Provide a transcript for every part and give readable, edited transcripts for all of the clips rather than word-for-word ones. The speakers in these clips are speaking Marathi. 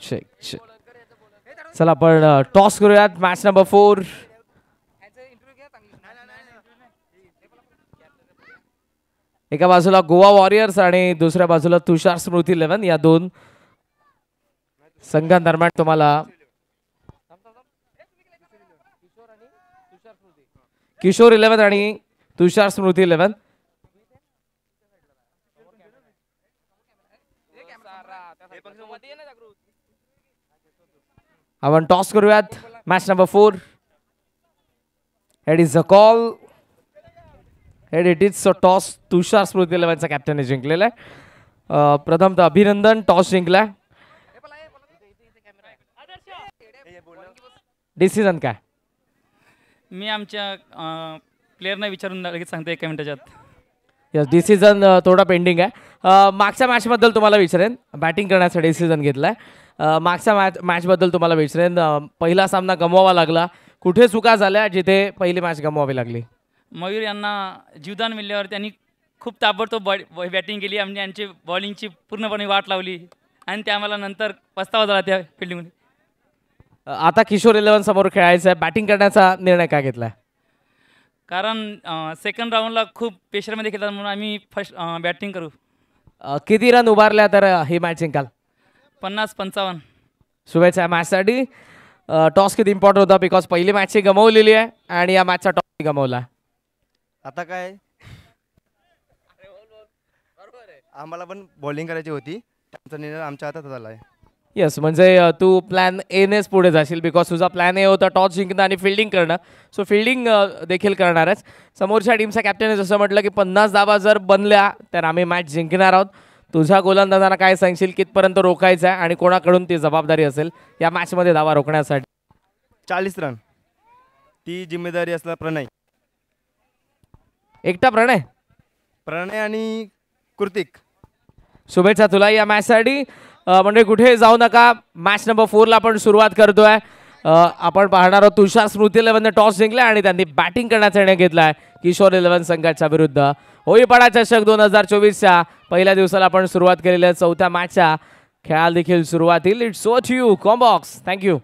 Check check. चला आपण टॉस करूयात. Match number 4. एका बाजूला गोवा वॉरियर्स आणि दुसऱ्या बाजूला तुषार स्मृती 11 या दोन संघांदरम्यान तुम्हाला किशोर 11 आणि तुषार स्मृती 11. आपण टॉस करूयात. Match number 4. Head is a call. Head it is so toss. Tushar Smriti 11चा कॅप्टनने जिंकलेला आहे. प्रथमतः अभिनंदन, टॉस जिंकला. डिसिजन काय? मी आमच्या प्लेयरना विचारून लगेच सांगतो 1 मिनिटाच्या आत. यस, डिसिजन थोडा पेंडिंग आहे. मागच्या मॅचबद्दल तुम्हाला विचारेन. बॅटिंग करण्याचा डिसिजन घेतलाय. मागच्या मॅचबद्दल तुम्हाला विचारेन. पहिला सामना गमवावा लागला. कुठे चुका झाल्या जिथे पहिली मॅच गमवावी लागली? मयूर यांना जीवदान मिळाल्यावर त्यांनी खूप ताबडतोब बॅटिंग केली आणि यांची बॉलिंगची पूर्णपणे वाट लावली आणि ते आम्हाला नंतर पस्तावा झाला त्या फिल्डिंगमध्ये. आता किशोर 11 समोर खेळायचं आहे. बॅटिंग करण्याचा निर्णय काय घेतलाय? कारण सेकंड राऊंडला खूप प्रेशरमध्ये खेळतात म्हणून आम्ही फर्स्ट बॅटिंग करू. किती रन उभारल्या तर ही मॅच जिंकाल? 50-55. शुभेच्छा मॅचसाठी. टॉस किती इम्पॉर्टंट होता बिकॉज पहिली मॅच गमवलेली आहे आणि या मॅचचा टॉस गमवला. आता काय आम्हाला पण बॉलिंग करायची होती. त्यांचा निर्णय आमच्या हातात झाला आहे. येस, म्हणजे तू प्लॅन एनेच पुढे जाशील बिकॉज तुझा प्लॅन ए होता टॉस जिंकणं आणि फिल्डिंग करणं. सो फिल्डिंग देखील करणारच. समोरच्या टीमच्या कॅप्टनने जसं म्हटलं की 50 धावा जर बनल्या तर आम्ही मॅच जिंकणार आहोत. तुझ्या गोलंदाजांना काय सांगशील? कितपर्यंत रोखायचं आहे आणि कोणाकडून ती जबाबदारी असेल या मॅचमध्ये धावा रोखण्यासाठी? 40 रन ती जिम्मेदारी असणार प्रणय. एकटा प्रणय आणि कृतिक. शुभेच्छा तुला या मॅचसाठी. म्हणजे कुठे जाऊ नका. मॅच नंबर 4ला आपण सुरुवात करतोय. आपण पाहणार आहोत तुषार स्मृती 11ने टॉस जिंकला आणि त्यांनी बॅटिंग करण्याचा निर्णय घेतलाय किशोर 11 संघाच्या विरुद्ध. होळीपाडा चषक 2024च्या पहिल्या दिवसाला आपण सुरुवात केलेल्या 4थ्या मॅचच्या खेळाला देखील सुरुवात होईल. It's so to you comm box. Thank you.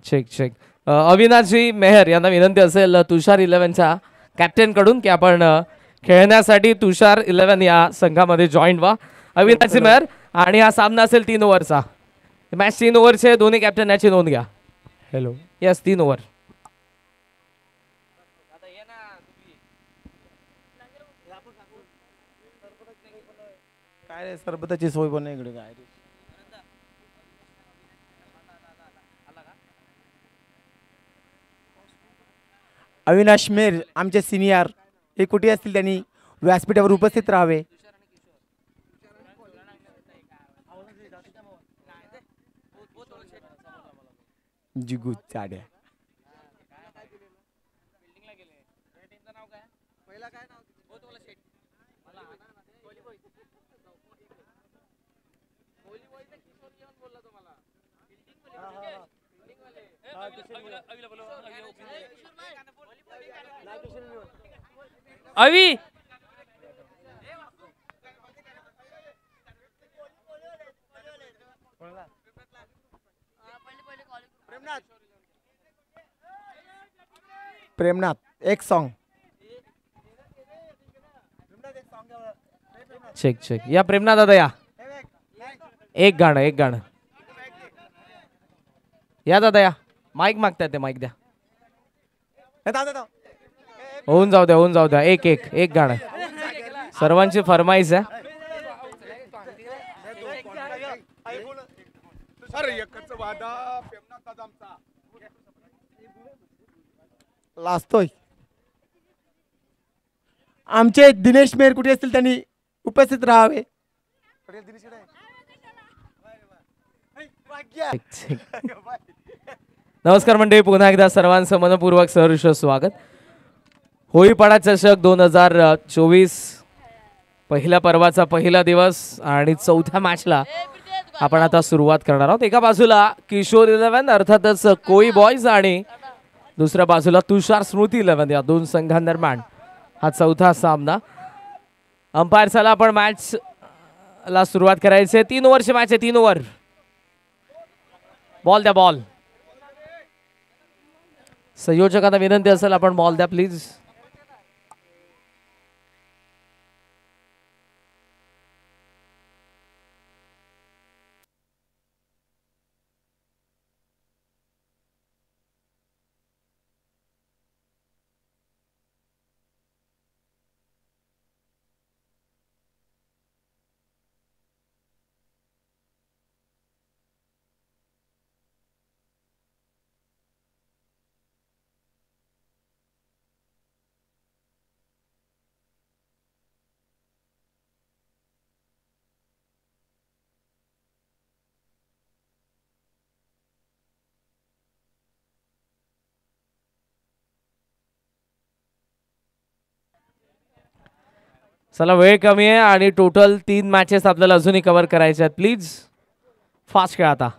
Check. Avinashji Mehar यांना विनंती असेल तुषार 11च्या कॅप्टन कडून की आपण खेळण्यासाठी तुषार 11 या संघामध्ये जॉईन व्हा. अविनाशजी मेहर. आणि हा सामना असेल 3 ओव्हरचा. मॅच 3 ओव्हरचे. दोन्ही कॅप्टन याची नोंद घ्या. हॅलो. Yes, 3 over. काय रे सरबताची सोय पण इकडे काय रे. अविनाश मेर आमचे सिनियर हे कुठे असतील त्यांनी व्यासपीठावर उपस्थित राहावे. जिगू चाड्या. अवी प्रेमनाथ एक सॉन्ग. चेक. या प्रेमनाथ दादा या. एक गाणं. या दादा या. माईक मागताय ते माईक द्या. होऊन जाऊ द्या. एक गाणं. सर्वांची फरमाईश आहे. लाजतोय. आमचे दिनेश मेहर कुठे असतील त्यांनी उपस्थित राहावे. नमस्कार मंडळी, पुन्हा एकदा सर्वांचं मनपूर्वक सहर्ष स्वागत. होळीपाडा चषक 2024 पहिल्या पर्वाचा पहिला दिवस आणि चौथ्या मॅचला आपण आता सुरुवात करणार आहोत. एका बाजूला किशोर 11 अर्थातच कोळी बॉयज आणि दुसऱ्या बाजूला तुषार स्मृती 11 या दोन संघांदरम्यान हा चौथा सामना. अंपायर चला आपण मॅच ला सुरुवात करायची आहे. 3 ओव्हरची मॅच आहे. 3 ओव्हर. बॉल द्या बॉल. संयोजकांना विनंती असेल आपण बॉल द्या प्लीज. चला वेळ कमी आहे आणि टोटल 3 मॅचेस आपल्याला अजूनही कव्हर करायचे आहेत. प्लीज फास्ट खेळा आता.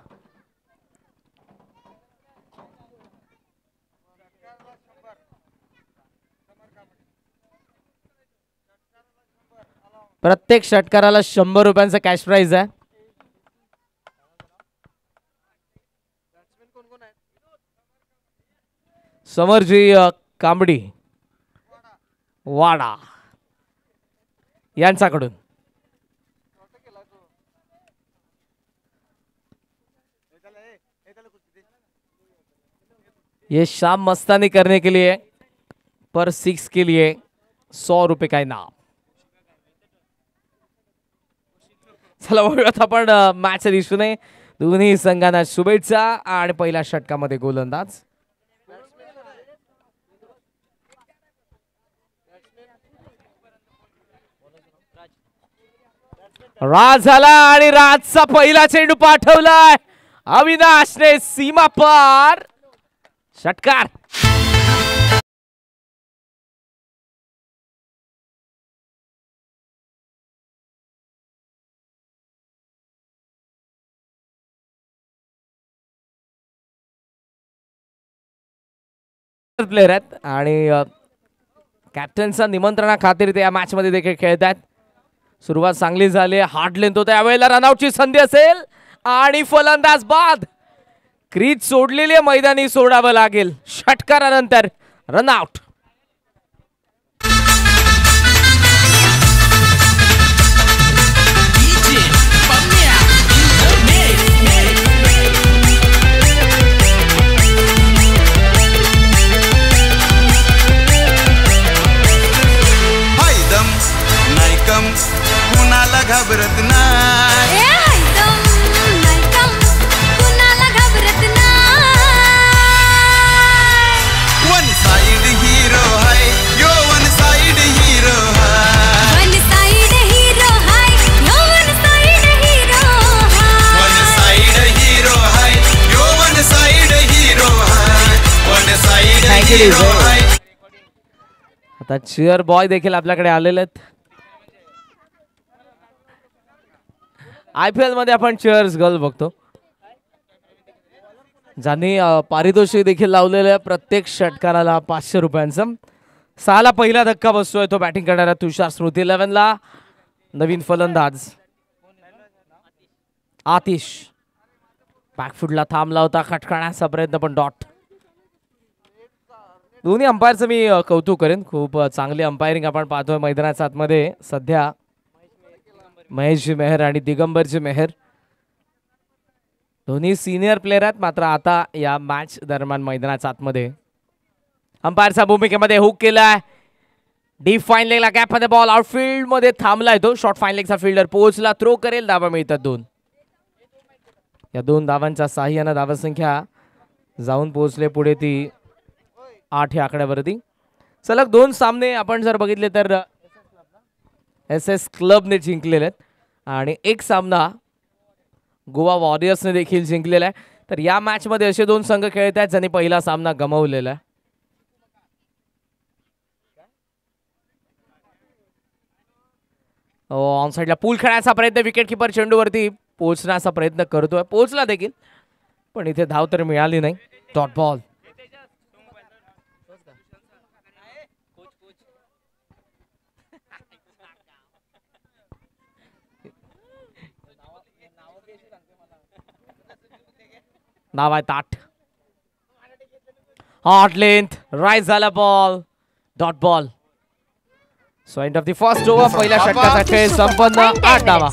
प्रत्येक षटकाराला 100 रुपयांचा कॅश प्राइज आहे. समरजी कांबडी वाडा यांच्याकडून. ये शाम मस्तानी करने के लिए पर 6 के लिए 100 रुपये का इनाम. चला बघूयात आपण मॅच दिसू नये. दोन्ही संघांना शुभेच्छा आणि पहिल्या षटकामध्ये गोलंदाज राज झाला आणि राजचा पहिला चेंडू पाठवलाय अविनाशने सीमा पार. षटकार. प्लेयर आहेत आणि कॅप्टनच्या निमंत्रणाखातीर ते या मॅच मध्ये देखील खेळतात. सुरुवात चांगली झाली. हार्ड लेंथ होता. यावेळेला रनआउटची संधी असेल आणि फलंदाज बाद. क्रीज सोडलेली मैदानी सोडावं लागेल. षटकारानंतर रनआउट. कुणाला घाबरत नाही. कुणाला घाबरत नाही. वन साइड हीरो है यो वन साइड हीरो है. वन साइड हीरो है यो वन साइड हीरो है. वन साइड हीरो है यो वन साइड हीरो है. वन साइड हीरो है. आता चीअर बॉय देखील आपल्याकडे आलेले आहेत. IPL मध्ये आपण चीअर्स गर्ल बघतो ज्यांनी पारितोषिक देखील लावलेलं आहे. प्रत्येक षटकाराला 500 रुपयांचं. 6ला पहिला धक्का बसतोय तो बॅटिंग करणारा तुषार स्मृती 11ला नवीन फलंदाज आतिश. बॅकफुटला थांबला होता. खटकाण्याचा प्रयत्न पण डॉट. दोन्ही अंपायरचं मी कौतुक करेन. खूप चांगली अंपायरिंग आपण पाहतोय मैदानाच्या आतमध्ये सध्या. महेशजी मेहर आणि दिगंबरजी मेहर दोन्ही सिनियर प्लेयर आहेत. मात्र आता या मॅच दरम्यान मैदानाच्या आतमध्ये अंपायरच्या भूमिकेमध्ये हुक केलाय. डीप फाईन लेगला गॅपमध्ये बॉल आउटफील्ड मध्ये थांबलाय तो. शॉर्ट फाईन लेगचा फिल्डर पोहोचला. थ्रो करेल. धावा मिळतात 2. या 2 धावांच्या साह्यानं धावसंख्या जाऊन पोहोचले पुढे ती 8 या आकड्यावरती. सलग 2 सामने आपण जर बघितले तर SS क्लबने जिंकलेले आहेत आणि एक सामना गोवा वॉरियर्सने देखील जिंकलेला आहे. तर या मॅच मध्ये असे 2 संघ खेळत आहेत ज्यांनी पहिला सामना गमावलेला आहे. ऑन साईडला पूल खेळण्याचा प्रयत्न, विकेट किपर चेंडूवरती पोहोचण्याचा प्रयत्न करतोय, पोहोचला देखील पण इथे धाव तर मिळाली नाही. Dot ball. नाव आहे ताट. हॉट लेंथ राईज झाला ball. Dot ball. So and of the first over. पहिल्या षटकाचा खेळ संपन्न. 8 धावा.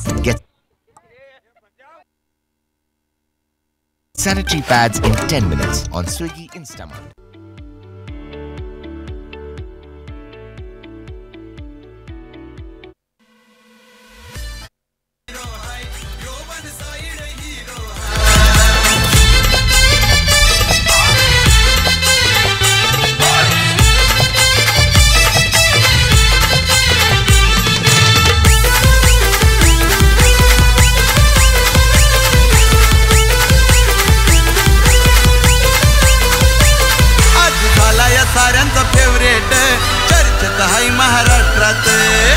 Sanitary pads in 10 minutes on Swiggy Instamart. साऱ्यांचा फेवरेट चर्चेत आहे महाराष्ट्रात.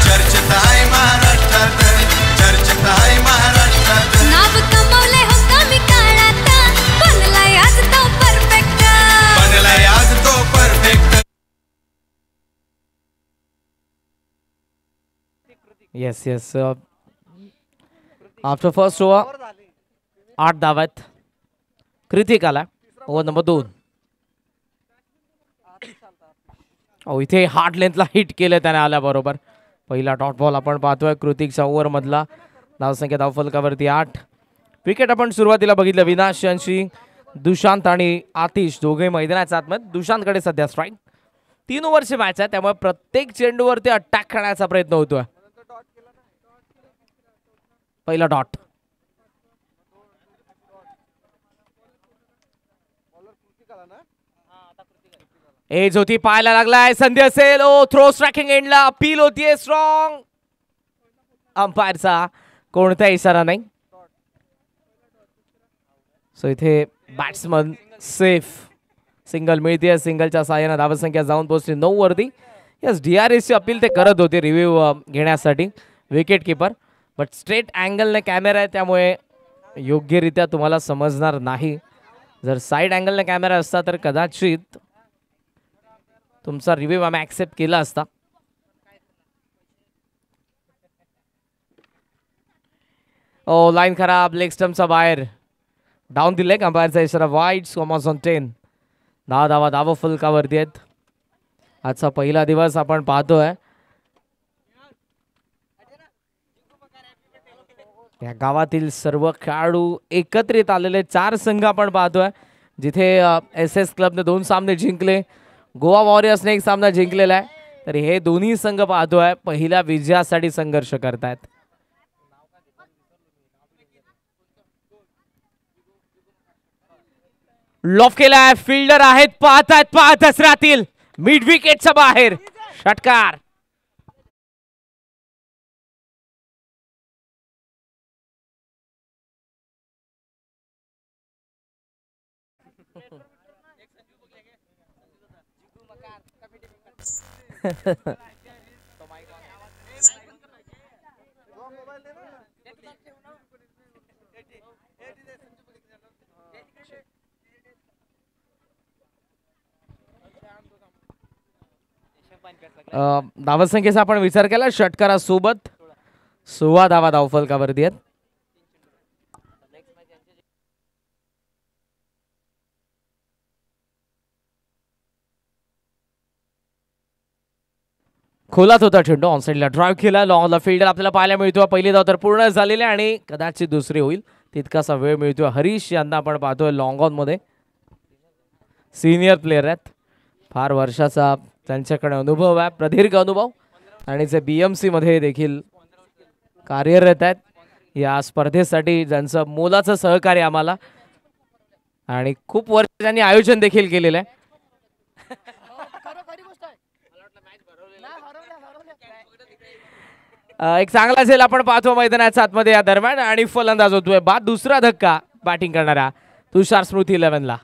चर्चेत आहे महाराष्ट्रात. चर्चेत आहे महाराष्ट्रात. नाव कमावले हो कमी काळात. बनलाय आज तो परफेक्ट. बनलाय आज तो perfect. Yes yes. After first over 8 धावात. कृतिक आला ओव्हर नंबर 2. इथे हार्ड लेंथला हिट केलं त्याने आल्याबरोबर. पहिला डॉट बॉल आपण पाहतोय कृतिकच्या ओव्हर मधला. धावसंख्या धावफलकावरती 8. विकेट आपण सुरुवातीला बघितलं विनाश यांची. दुशांत आणि आतिश दोघे मैदानाच्या आतमध्ये. दुशांतकडे सध्या स्ट्राईक. 3 ओव्हरची मॅच आहे त्यामुळे प्रत्येक चेंडूवरती अटॅक करण्याचा प्रयत्न होतोय. पहिला डॉट. एज होती पाहायला लागलाय. संधी असेल. ओ थ्रो स्ट्रायकिंग एंडला अपील होतीये स्ट्रॉंग. अंपायरचा कोणता इशारा नाही. सो इथे बॅट्समन सेफ. सिंगल मिळते. सिंगलच्या साहाय्याने धावसंख्या जाऊन पोहोचली 9 वरती. यस DRS ची अपील ते करत होते रिव्ह्यू घेण्यासाठी विकेट किपर. बट स्ट्रेट अँगलने कॅमेरा आहे त्यामुळे योग्यरित्या तुम्हाला समजणार नाही. जर साईड अँगलने कॅमेरा असता तर कदाचित तुमचा रिव्ह्यू आम्ही ऍक्सेप्ट केला असता. ओ लाईन खराब. लेग स्टम्पचा बाहेर. डाऊन दिले अंपायरचा इशारा. वाईड. Commerce on 10. 10 धावा धाव फलकावरती आहेत. आजचा पहिला दिवस आपण पाहतोय. या गावातील सर्व खेळाडू एकत्रित आलेले 4 संघ आपण पाहतोय. जिथे SS क्लबने 2 सामने जिंकले. गोवा वॉरियर्सने 1 सामना जिंकलेला आहे. तर हे दोन्ही संघ पाहतोय पहिल्या विजयासाठी संघर्ष करतायत. लॉफ केलाय. फिल्डर आहेत. पाहतच राहतील. मिड विकेटच्या बाहेर. षटकार. धावसंख्येचा आपण विचार केला षटकारासोबत 16 धावा धावफलकावरती आहेत. खोलात होता चेंडू. ऑन साईडला ड्राईव्ह केला. लॉंगला फिल्डर आपल्याला पाहायला मिळतो. पहिली धाव तर पूर्ण झालेली आणि कदाचित दुसरी होईल तितकासा वेळ मिळतोय. हरीश यांना आपण पाहतोय लॉंग ऑन मध्ये. सिनियर प्लेयर आहेत. फार वर्षाचा त्यांच्याकडे अनुभव आहे. प्रदीर्घ अनुभव. आणि जे BMC मध्ये देखील कार्यरत आहेत. या स्पर्धेसाठी ज्यांचं मोलाचं सहकार्य आम्हाला आणि खूप वर्ष त्यांनी आयोजन देखील केलेलं आहे. एक चांगला झेल आपण पाहतो मैदानाच्या आतमध्ये या दरम्यान. आणि फलंदाज होतोय बाद. दुसरा धक्का बॅटिंग करणारा तुषार स्मृती 11ला.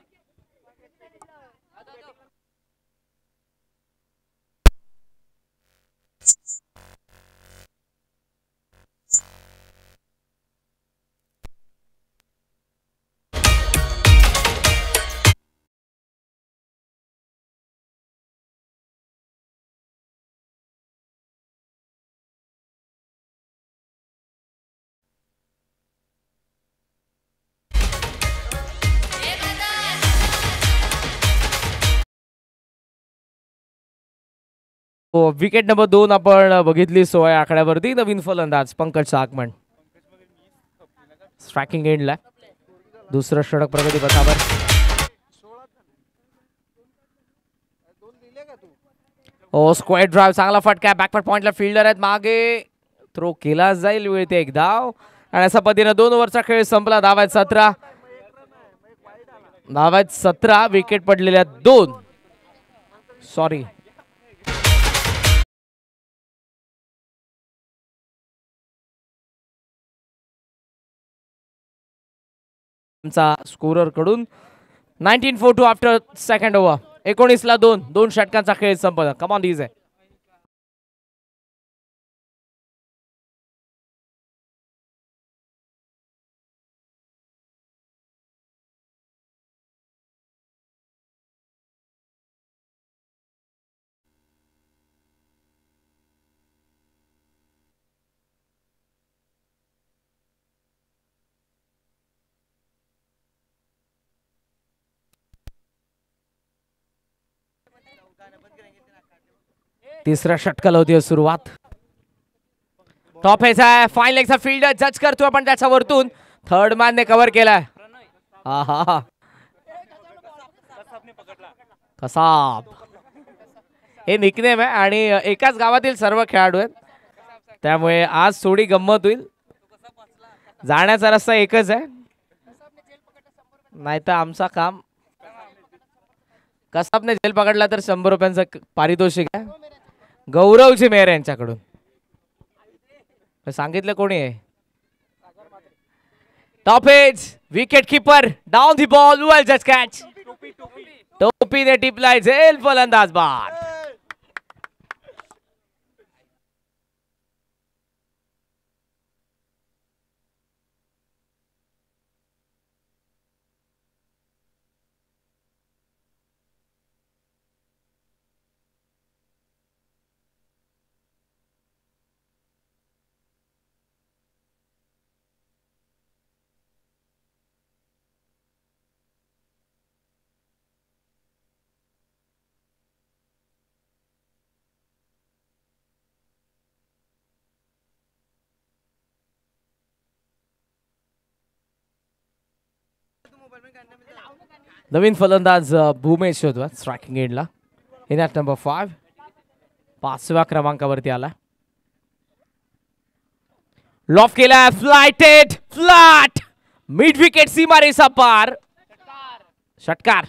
विकेट नंबर 2 आपण बघितली 16 आकड्यावरती. नवीन फलंदाज पंकज आगमन स्ट्रायकिंग एंडला. दुसरं षटक प्रगती पथावर. स्क्वेअर ड्राईव्ह चांगला फटका. बॅकवर्ड पॉइंटला फिल्डर आहेत मागे. थ्रो केला जाईल. मिळते एक धाव आणि अशा पद्धतीने 2 ओव्हरचा खेळ संपला. धाव आहेत 17. धाव आहेत 17. विकेट पडलेल्या 2. सॉरी स्कोरर कडून 19-4 आफ्टर सेकंड ओव्हर. 19ला 2 षटकांचा खेळ संपला. Come on DJ. तिसऱ्या षटकाला होती सुरुवात. टॉप हेच आहे. फाईन लेगचा फील्डर जज करतोय पण त्याच्या वरतून थर्ड मॅनने कव्हर केलाय. कसाब हे निकनेम आहे आणि एकाच गावातील सर्व खेळाडू आहेत. त्यामुळे आज थोडी गंमत होईल. जाण्याचा रस्ता एकच आहे. नाहीतर आमचा काम. कसाबने जेल पकडला तर 100 रुपयांचं पारितोषिक आहे. गौरवची मेहर यांच्याकडून. सांगितलं कोणी आहे. Top edge wicket keeper down the ball. Well just catch. टोपीने टिपलाय झेल फलंदाज बाद. नवीन फलंदाज भूमेश होतो स्ट्रायकिंग एंडला. इन ॲट नंबर 5 5व्या क्रमांकावरती आला. लॉफ केला. फ्लायटेड फ्लॅट मिड विकेट सीमारेषा पार. षटकार.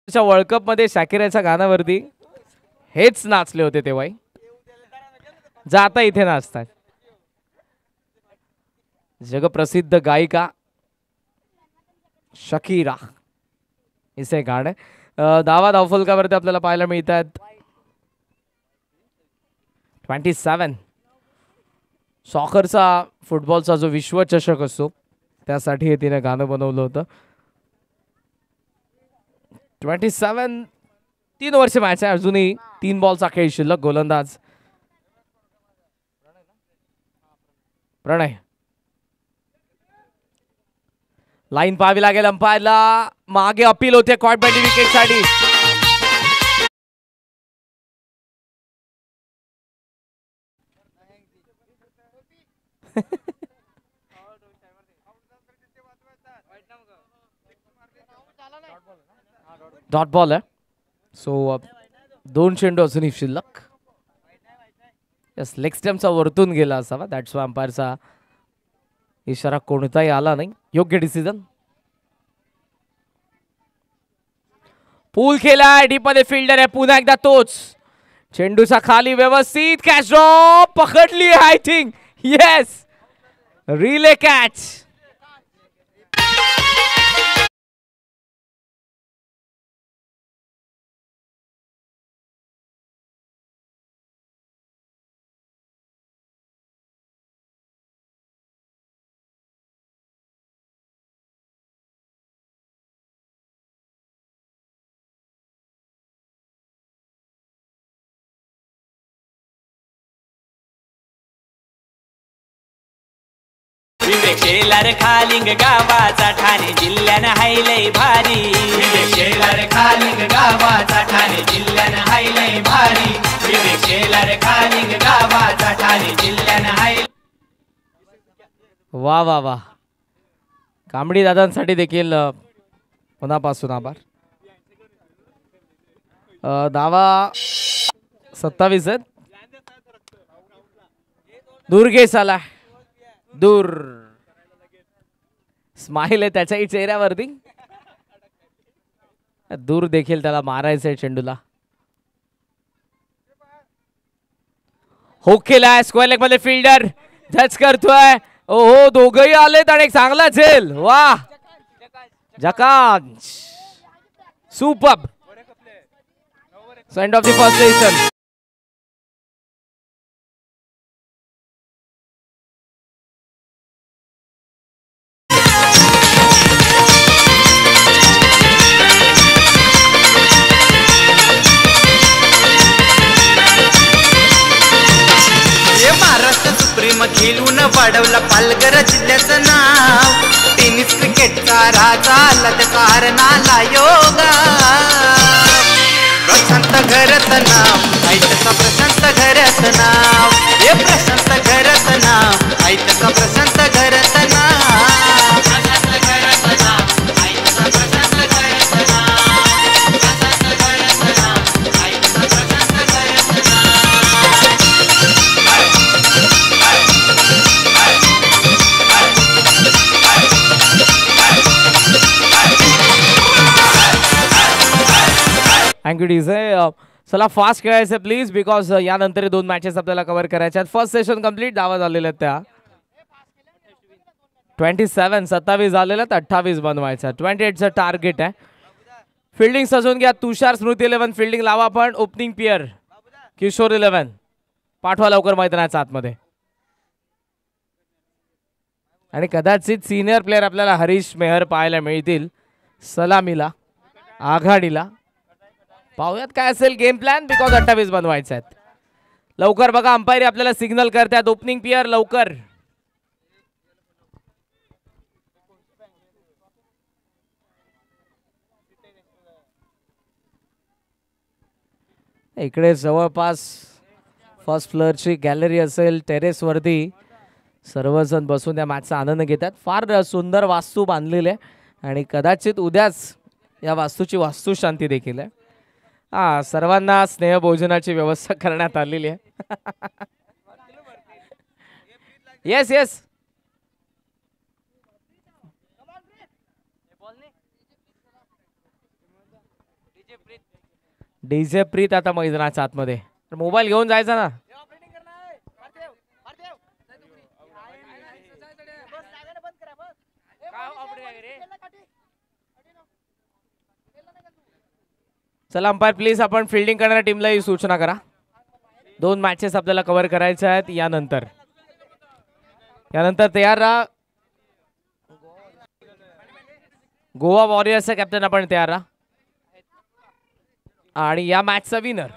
वर्ल्ड कप मध्ये शाकिराच्या गाण्यावरती हेच नाचले होते तेव्हा. जाता इथे नाचतात. जगप्रसिद्ध गायिका शकीरा इसे गाणं. धावा धावफलकावरती आपल्याला पाहायला मिळतात 27. सॉकरचा फुटबॉलचा जो विश्वचषक असतो त्यासाठी हे तिने गाणं बनवलं होतं. 27 3 वर्ष मॅच आहे. अजूनही 3 बॉलचा खेळ शिल्लक. गोलंदाज प्रणय. लाईन पाहावी लागेल अंपायरला. मागे अपील होते कॉट बँडी विकेट साठी. डॉट बॉल आहे. सो 2 चेंडू अजूनही शिल्लक. यस लेग स्टम्पचा वरतून गेला असावा. दॅट्स वाय अंपायरचा इशारा कोणताही आला नाही. योग्य डिसिजन. पूल केलाय. डीप मध्ये फिल्डर आहे पुन्हा एकदा तोच. चेंडूचा खाली व्यवस्थित कॅच ड्रॉप पकडली. I think yes relay catch. Vivek Shelar Khaling गावाचा ठाणे जिल्ह्यानं हायलय भारी विवेक शेलार खालिंग गावाचा ठाणे जिल्ह्यानं हायलय भारी विवेक शेलार खालिंग गावाचा ठाणे जिल्ह्यानं हाय वा वा वा. कांबडी दादांसाठी देखील मनापासून आभार. धावा 27 आहेत. दुर्गेश आला दूर. स्माइल आहे त्याच्याही चेहऱ्यावरती. दूर देखील त्याला मारायचंय चेंडूला. हुक केलाय स्क्वेअर लेग मध्ये फिल्डर टच करतोय. ओहो दोघही आलेत आणि एक चांगला झेल. वा Jakansh superb. End of the first session. Maharashtra supreme खेळून वाढवलं पालघर जिल्ह्याचं नाव टेनिस क्रिकेटचा राजा आला त्याचा हरणाला योगा प्रशांत घरत नाव ऐकता प्रशांत घरत नाव हे प्रशांत घरत नाव ऐकता प्रशांत घरत नाव प्रशांत घरत नाव ऐकता प्रशांत घरत नाव प्रशांत घरत नाव ऐकता प्रशांत घरत थँक्यू डीजे. चला फास्ट खेळायचं प्लीज बिकॉज यानंतर 2 मॅचेस आपल्याला कव्हर करायच्या आहेत. First session complete. धावा झालेल्या आहेत त्या 27 झालेल्या आहेत. 28 बनवायच्या. 28चं टार्गेट आहे. फिल्डिंग सजवून घ्या. तुषार स्मृती 11 फिल्डिंग लावा. पण ओपनिंग पेअर किशोर 11 पाठवा लवकर मैदानाच्या आतमध्ये. आणि कदाचित सिनियर प्लेअर आपल्याला हरीश मेहर पाहायला मिळतील सलामीला आघाडीला. पाहूयात काय असेल गेम प्लॅन बिकॉज 28 बनवायचे आहेत. लवकर बघा अंपायर आपल्याला सिग्नल करतात ओपनिंग पेअर लवकर. इकडे जवळपास फर्स्ट फ्लोअरची गॅलरी असेल. टेरेसवरती सर्वजण बसून या मॅचचा आनंद घेतात. फार सुंदर वास्तू बांधलेली आहे आणि कदाचित उद्याच या वास्तूची वास्तुशांती देखील आहे. सर्वांना स्नेहभोजनाची व्यवस्था करण्यात आलेली आहे. Yes yes. डीजे प्रीत आता मैदानाच्या आतमध्ये. मोबाईल घेऊन जायचा ना. चला अंपायर प्लीज आपण फिल्डिंग करणाऱ्या टीमला ही सूचना करा. 2 मॅचेस आपल्याला कव्हर करायच्या आहेत. यानंतर तयार राहा. गोवा वॉरियर्सचा कॅप्टन आपण तयार राहा. आणि या मॅचचा विनर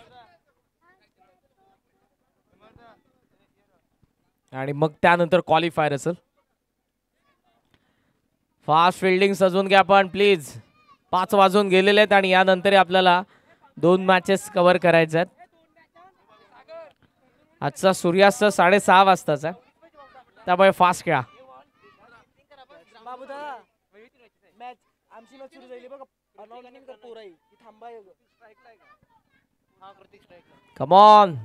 आणि मग त्यानंतर क्वालिफायर असेल. फास्ट फिल्डिंग सजवून घ्या आपण प्लीज. 5 वाजून गेलेले आहेत आणि यानंतर आपल्याला 2 मॅचेस कव्हर करायचे आहेत. आजचा सूर्यास्त 6:30 वाजताचा आहे त्यामुळे फास्ट खेळा. Come on.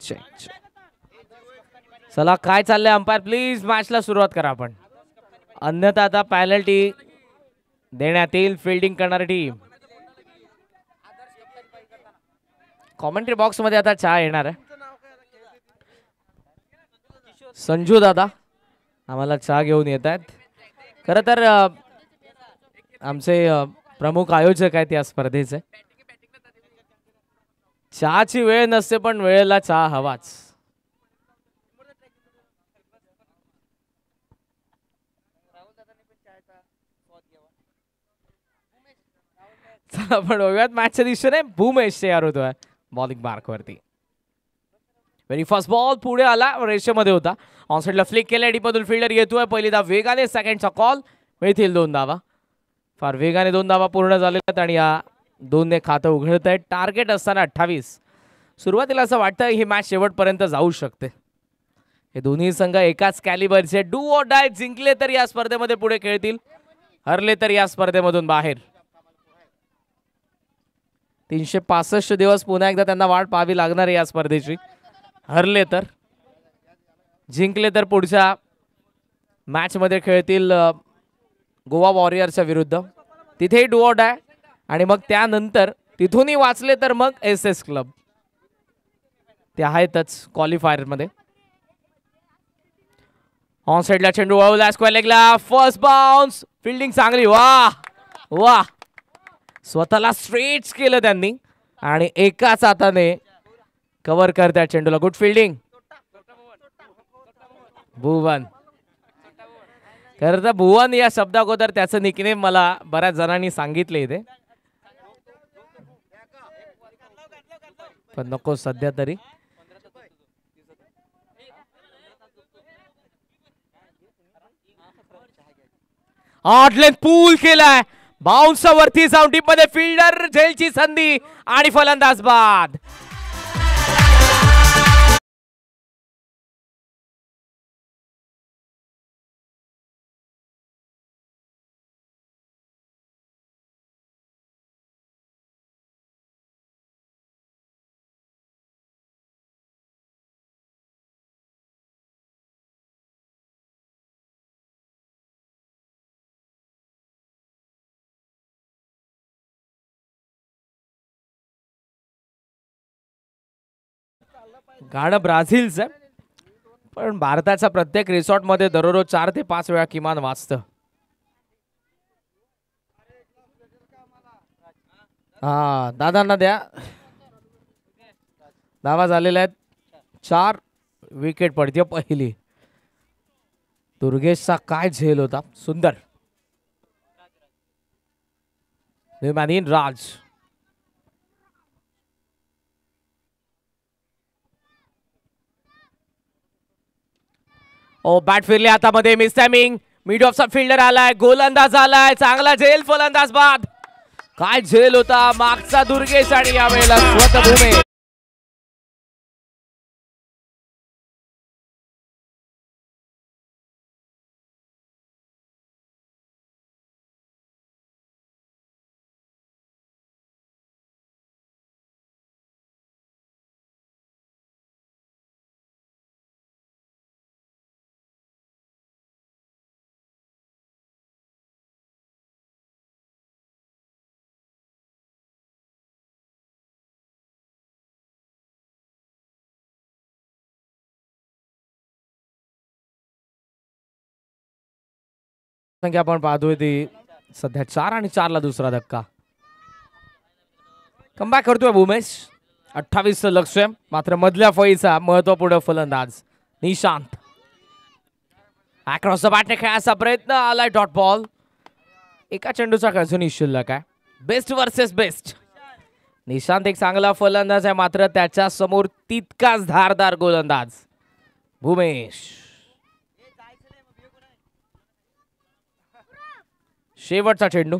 चेक. चला काय चाललंय अंपायर, प्लीज मॅचला सुरुवात करा आपण, अन्यथा आता पॅनल्टी देण्यात येईल फिल्डिंग करणारी टीम. कॉमेंट्री बॉक्स मध्ये आता चहा येणार आहे. संजू दादा आम्हाला चहा घेऊन येत आहेत. खरं तर आमचे प्रमुख आयोजक आहेत या स्पर्धेचे. चहाची वेळ नसते पण वेळेला चहा हवाच. चला आपण बघूयात मॅचच्या दिशेने. भूमेश तयार होतोय बॉलिंग मार्क वरती. व्हेरी फर्स्ट बॉल पुढे आला, रेषेमध्ये होता, ऑनसाइडला फ्लिक केलं, डीपमधून फिल्डर येतोय. पहिली धाव वेगाने, सेकंडचा कॉल, मिळतील 2 धावा. फार वेगाने 2 धावा पूर्ण झालेल्या आहेत आणि या 2ने खातं उघडत आहे. टार्गेट असताना 28. सुरुवातीला असं वाटतं ही मॅच शेवटपर्यंत जाऊ शकते. हे दोन्ही संघ एकाच कॅलिबरचे. Do or die. जिंकले तर या स्पर्धेमध्ये पुढे खेळतील, हरले तर या स्पर्धेमधून बाहेर. 365 दिवस पुन्हा एकदा त्यांना वाट पाहावी लागणार आहे या स्पर्धेची. हरले तर, जिंकले तर पुढच्या मॅच मध्ये खेळतील गोवा वॉरियर्सच्या विरुद्ध. तिथेही डू ऑर डाय आणि मग त्यानंतर तिथूनही वाचले तर मग SS क्लब. ते आहेतच क्वालिफायर मध्ये. ऑन साइडला चेंडू वळवला, स्क्वेअर लेगला, फर्स्ट बाउन्स, फिल्डिंग चांगली. वाह वाह, स्वतःला स्ट्रेच केलं त्यांनी आणि एकाच हाताने कव्हर करतात चेंडूला. Good fielding Bhuvan. खरं तर भुवन या शब्दा अगोदर त्याचं निकनेम मला बऱ्याच जणांनी सांगितले इथे, पण नको सध्या तरी. आउटलेन पूल केलाय, बाउन्स वरती जाऊन टीप मध्ये फिल्डर, झेलची संधी आणि फलंदाज बाद. गाणं ब्राझीलचं, पण भारताच्या प्रत्येक रिसॉर्ट मध्ये दररोज 4 ते 5 वेळा किमान वाजतं. हा दादांना द्या. धावा झालेल्या आहेत, 4 विकेट पडते पहिली. दुर्गेशचा काय झेल होता, सुंदर. राज ओ बॅट फिरले हातामध्ये, मिस टायमिंग, मिड ऑफचा फिल्डर आलाय, गोलंदाज आलाय, चांगला झेल, फलंदाज बाद. काय झेल होता मागचा दुर्गेश आणि यावेळेला स्वतः भूमेश. संख्या आपण पाहतोय ती सध्या 4 आणि 4 ला दुसरा धक्का. कमबॅक करतोय भूमेश. 28 लक्ष, मात्र मधल्या फळीचा महत्वपूर्ण फलंदाज निशांत. अक्रॉस द बॅटने खेळायचा प्रयत्न, आलाय डॉट बॉल. एका चेंडूचा अजूनही शिल्लक आहे. Best versus best. निशांत एक चांगला फलंदाज आहे, मात्र त्याच्या समोर तितकाच धारदार गोलंदाज भूमेश. शेवटचा चेंडू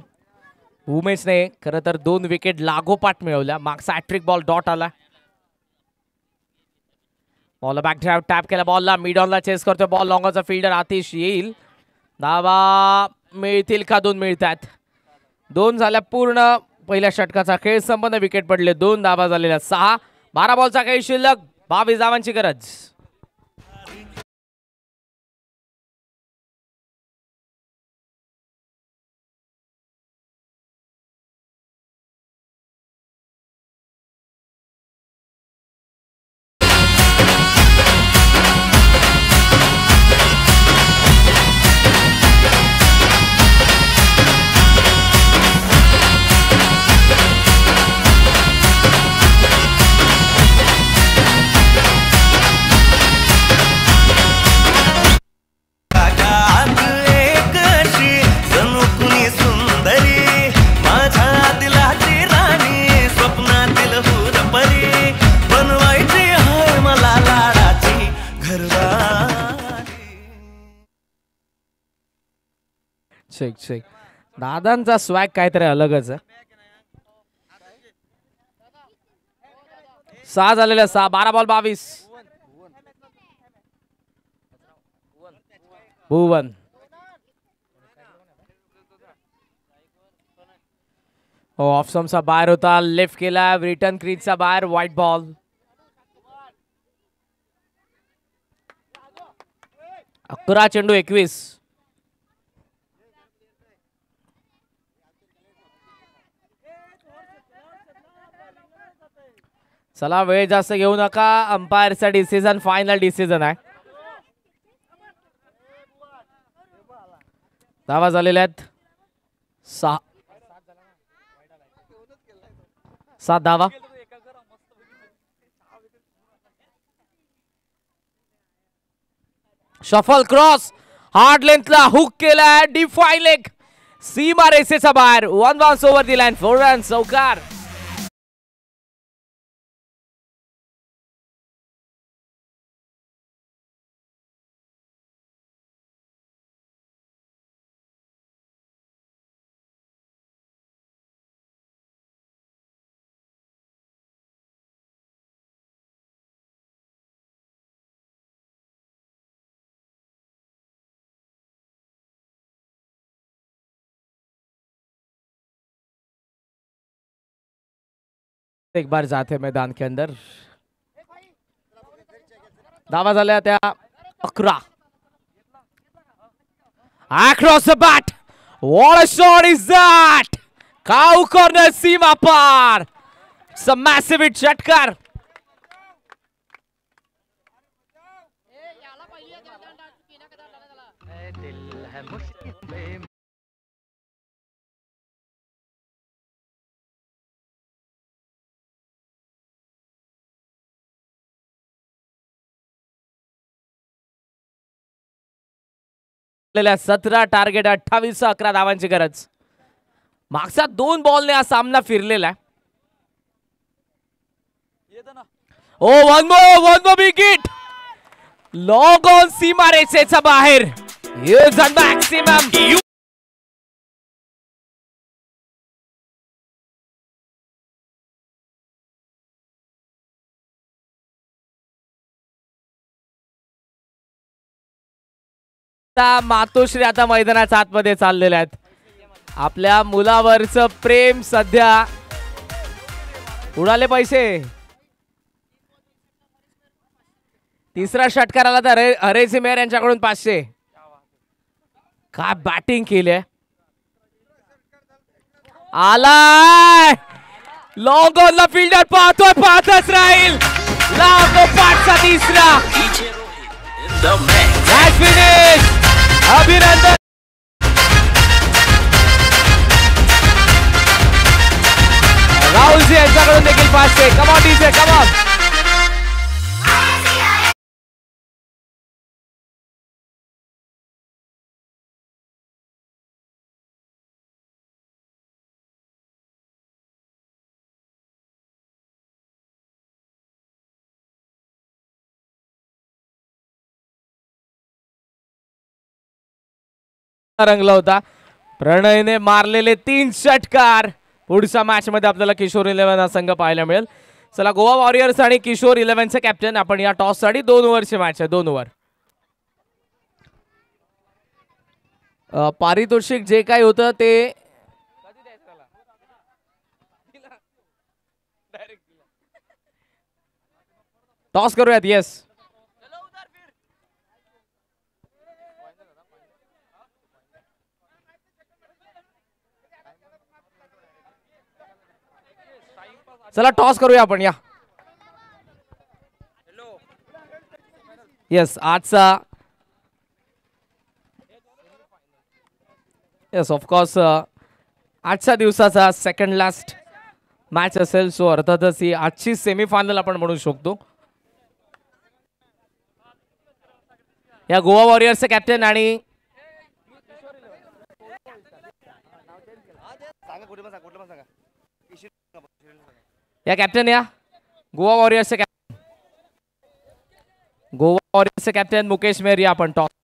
उमेशने खरं तर 2 विकेट लागोपाठ मिळवल्या. मागचा हॅट्रिक बॉल डॉट आला. बॉल बॅक ड्राइव्ह टॅप केला बॉलला, मिड ऑनला चेस करतोय बॉल. लॉंगचा फिल्डर आतिश येईल. धावा मिळतील का? 2 मिळतात. 2 झाल्या पूर्ण पहिल्या षटकाचा खेळ संपन्न. विकेट पडले 2, धावा झालेल्या 6. 12 बॉलचा खेळ शिल्लक. 22 धावांची गरज. Check check. दादांचा स्वॅग काहीतरी अलगच आहे. 6 झालेल्या 6. 12 बॉल 22. भुवन ऑफ स्टंपचा बाहेर होता. लेफ्ट केला. रिटर्न क्रीजचा बाहेर. White ball. 11 चेंडू 21. चला वेळ जास्त घेऊ नका. अंपायरचा डिसिजन फायनल डिसिजन आहे. धावा झालेल्या आहेत 7 धावा. शफल क्रॉस हार्ड लेंथला हुक केलाय. डिफाय लेग सीमा रेसेचा बाहेर. 1 बाउन्स ओव्हर दी लाईन. 4 रन चौकार. एक बार जाते मैदान के अंदर. धावा झाल्या त्या 11. Across the bat. What a shot is that? Cow corner सीमा पार. It's a massive hit. षटकार. आपल्याला 17 टार्गेट 28 11 धावांची गरज. मागच्या 2 बॉलने हा सामना फिरलेला आहे. Oh one more big hit. Long on सीमा रेषेच्या बाहेर. Here's a maximum. मातोश्री आता मैदानाच्या आतमध्ये चाललेले आहेत. आपल्या मुलावरचं प्रेम सध्या. उडाले पैसे. तिसरा षटकार आला तर हरेसी मेहर यांच्याकडून 500. काय बॅटिंग केली आहे. आलाय लॉंग ऑनला फिल्डर पाहतच राहील. लागोपाठचा तिसरा. Match finish. अभिनंदन. राहुलजी यांच्याकडून देखील 500. Come on DJ come on. रंगला होता. प्रणयने मारलेले 3 षटकार. पुढच्या मॅच मध्ये आपल्याला किशोर 11 हा संघ पाहायला मिळेल. चला गोवा वॉरियर्स आणि किशोर 11 चे कॅप्टन. आपण या टॉस साठी 2 ओव्हरची मॅच आहे. 2 ओव्हर. पारितोषिक जे काही होतं ते टॉस करूयात. येस, चला टॉस करूया आपण. या येस, आजचा येस ऑफकोर्स आजच्या दिवसाचा सेकंड लास्ट मॅच असेल. सो अर्थातच ही आजची सेमीफायनल आपण म्हणू शकतो. या गोवा वॉरियर्सचे कॅप्टन आणि या कॅप्टन या गोवा वॉरियर्सचे कॅप्टन मुकेश मेहर या आपण टॉस